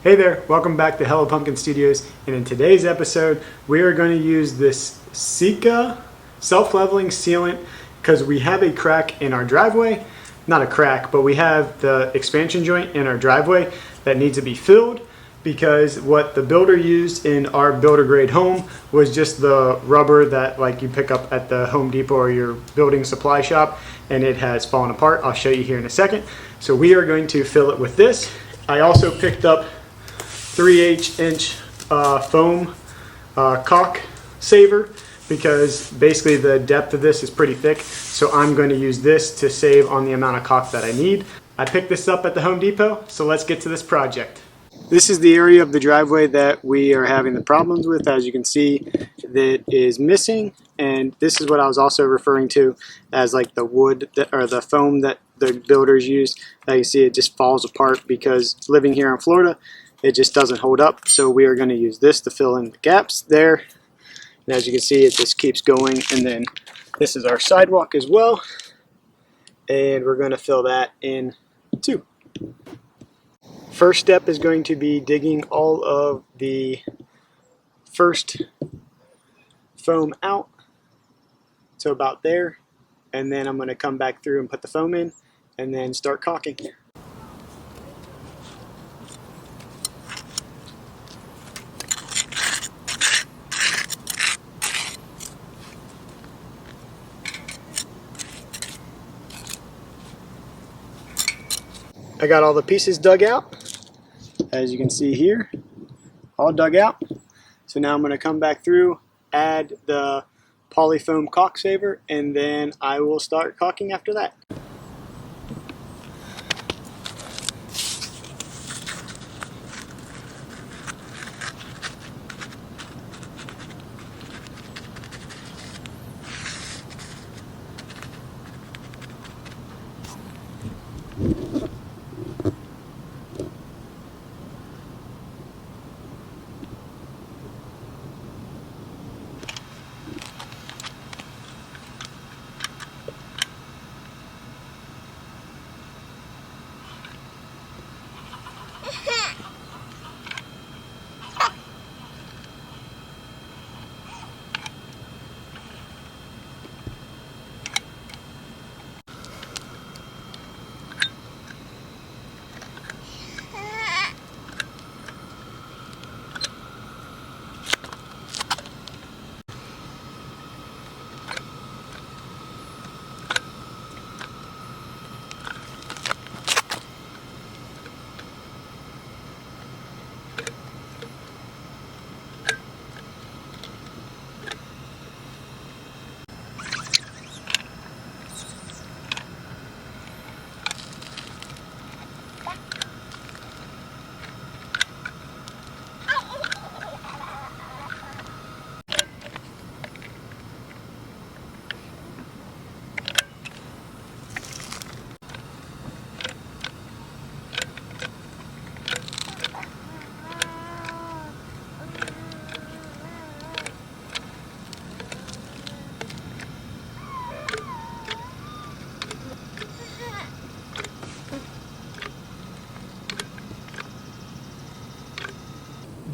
Hey there, welcome back to Hello Pumpkin Studios, and in today's episode we are going to use this Sika self-leveling sealant because we have a crack in our driveway. Not a crack, but we have the expansion joint in our driveway that needs to be filled because what the builder used in our builder grade home was just the rubber that like you pick up at the Home Depot or your building supply shop, and it has fallen apart. I'll show you here in a second. So we are going to fill it with this. I also picked up 3/8 inch foam caulk saver because basically the depth of this is pretty thick, so I'm going to use this to save on the amount of caulk that I need. I picked this up at the Home Depot, so let's get to this project. This is the area of the driveway that we are having the problems with. As you can see, that is missing, and this is what I was also referring to as like the wood or the foam that the builders use. As you see, it just falls apart because living here in Florida, it just doesn't hold up. So we are going to use this to fill in the gaps there. And as you can see, it just keeps going. And then this is our sidewalk as well. And we're going to fill that in too. First step is going to be digging all of the first foam out. So about there. And then I'm going to come back through and put the foam in and then start caulking. I got all the pieces dug out, as you can see here, all dug out. So now I'm going to come back through, add the polyfoam caulk saver, and then I will start caulking after that.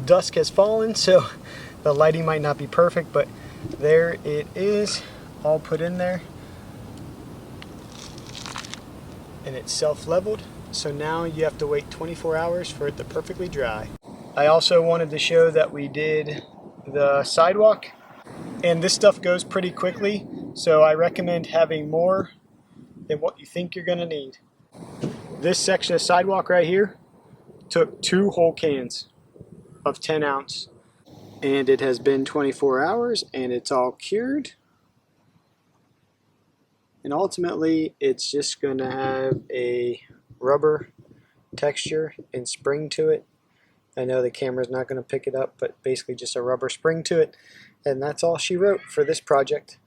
Dusk has fallen, so the lighting might not be perfect, but there it is, all put in there, and it's self-leveled. So now you have to wait 24 hours for it to perfectly dry. I also wanted to show that we did the sidewalk, and this stuff goes pretty quickly, so I recommend having more than what you think you're going to need. This section of sidewalk right here took 2 whole cans of 10 ounce, and it has been 24 hours and it's all cured, and ultimately it's just going to have a rubber texture and spring to it. I know the camera's not going to pick it up, but basically just a rubber spring to it, and that's all she wrote for this project.